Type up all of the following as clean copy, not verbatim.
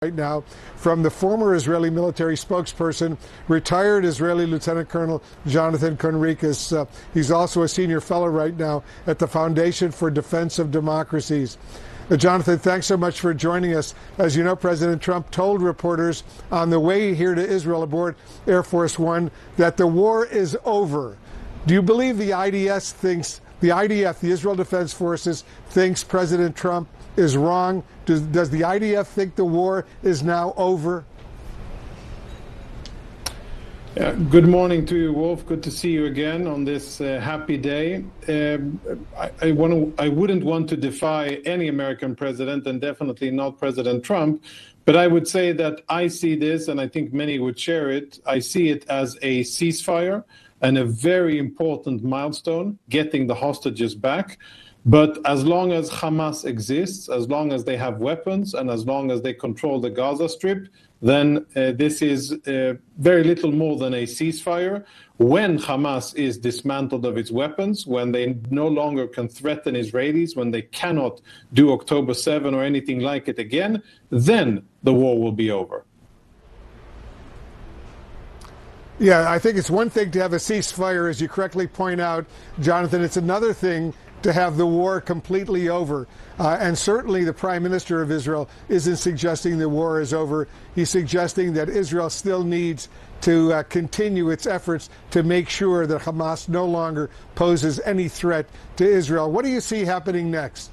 right now from the former Israeli military spokesperson, retired Israeli Lieutenant Colonel Jonathan Conricus. He's also a senior fellow right now at the Foundation for Defense of Democracies. Jonathan, thanks so much for joining us. As you know, President Trump told reporters on the way here to Israel aboard Air Force One that the war is over. Do you believe the IDF, the Israel Defense Forces, thinks President Trump is wrong? Does the IDF think the war is now over? Good morning to you, Wolf. Good to see you again on this happy day. I wouldn't want to defy any American president, and definitely not President Trump, but I would say that I see this, and I think many would share it, I see it as a ceasefire and a very important milestone, getting the hostages back. But as long as Hamas exists, as long as they have weapons, and as long as they control the Gaza Strip, then this is very little more than a ceasefire. When Hamas is dismantled of its weapons, when they no longer can threaten Israelis, when they cannot do October 7 or anything like it again, then the war will be over. Yeah, I think it's one thing to have a ceasefire, as you correctly point out, Jonathan. It's another thing to have the war completely over. And certainly the Prime Minister of Israel isn't suggesting the war is over. He's suggesting that Israel still needs to continue its efforts to make sure that Hamas no longer poses any threat to Israel. What do you see happening next?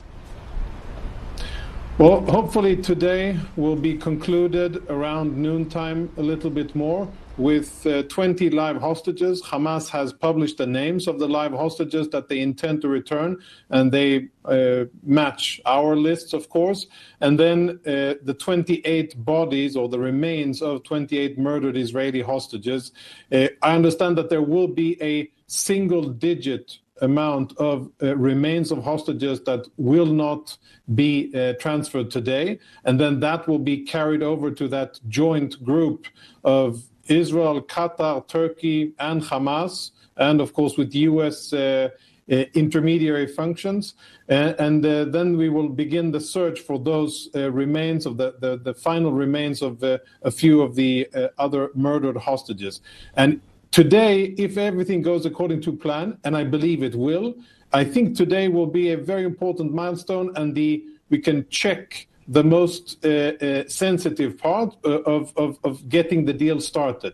Well, hopefully today will be concluded around noontime a little bit more with 20 live hostages. Hamas has published the names of the live hostages that they intend to return, and they match our lists, of course. And then the 28 bodies, or the remains of 28 murdered Israeli hostages. I understand that there will be a single-digit amount of remains of hostages that will not be transferred today, and then that will be carried over to that joint group of Israel, Qatar, Turkey, and Hamas, and of course with U.S. Intermediary functions, and then we will begin the search for those remains of the final remains of a few of the other murdered hostages. And today, if everything goes according to plan, and I believe it will, I think today will be a very important milestone, and we can check the most sensitive part of getting the deal started.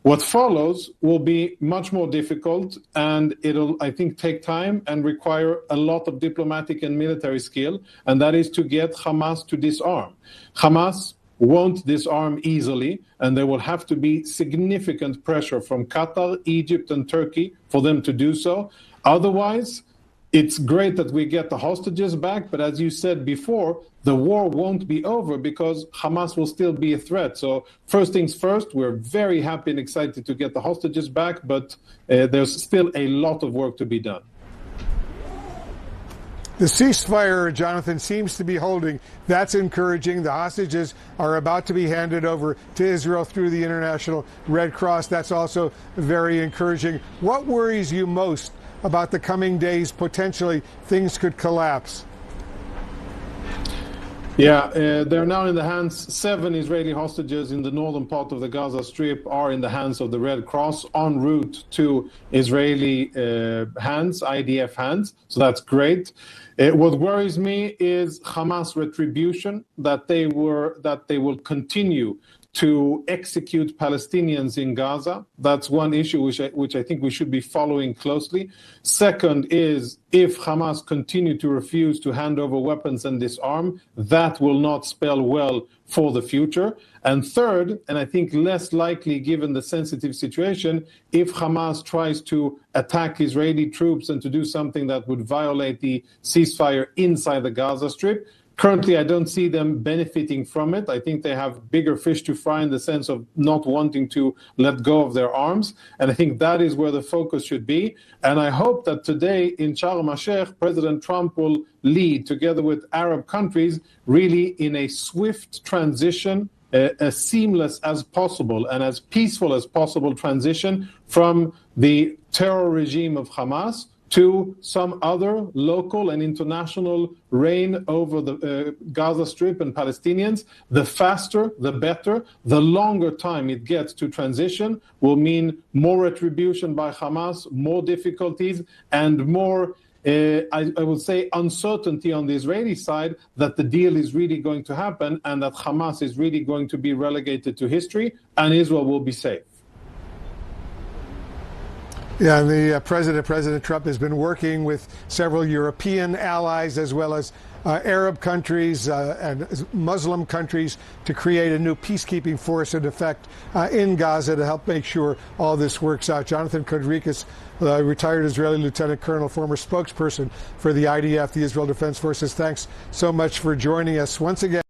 What follows will be much more difficult, and it'll, I think, take time and require a lot of diplomatic and military skill, and that is to get Hamas to disarm. Hamas won't disarm easily, and there will have to be significant pressure from Qatar, Egypt, and Turkey for them to do so. Otherwise, it's great that we get the hostages back, but as you said before, the war won't be over because Hamas will still be a threat. So first things first, we're very happy and excited to get the hostages back, but there's still a lot of work to be done. The ceasefire, Jonathan, seems to be holding. That's encouraging. The hostages are about to be handed over to Israel through the International Red Cross. That's also very encouraging. What worries you most about the coming days? Potentially things could collapse. Yeah, they're now in the hands. 7 Israeli hostages in the northern part of the Gaza Strip are in the hands of the Red Cross, en route to Israeli hands, IDF hands. So that's great. What worries me is Hamas retribution, that they will continue to execute Palestinians in Gaza. That's one issue which I think we should be following closely. Second is, if Hamas continue to refuse to hand over weapons and disarm, that will not spell well for the future. And third, and I think less likely given the sensitive situation, if Hamas tries to attack Israeli troops and to do something that would violate the ceasefire inside the Gaza Strip. Currently, I don't see them benefiting from it. I think they have bigger fish to fry in the sense of not wanting to let go of their arms. And I think that is where the focus should be. And I hope that today in Sharm el-Sheikh, President Trump will lead, together with Arab countries, really in a swift transition, as seamless as possible and as peaceful as possible transition from the terror regime of Hamas to some other local and international reign over the Gaza Strip and Palestinians, the faster, the better. The longer time it gets to transition will mean more retribution by Hamas, more difficulties, and more, I would say, uncertainty on the Israeli side that the deal is really going to happen and that Hamas is really going to be relegated to history and Israel will be safe. Yeah, and the President Trump has been working with several European allies as well as Arab countries and Muslim countries to create a new peacekeeping force in effect in Gaza to help make sure all this works out. Jonathan Conricus, retired Israeli Lieutenant Colonel, former spokesperson for the IDF, the Israel Defense Forces, thanks so much for joining us once again.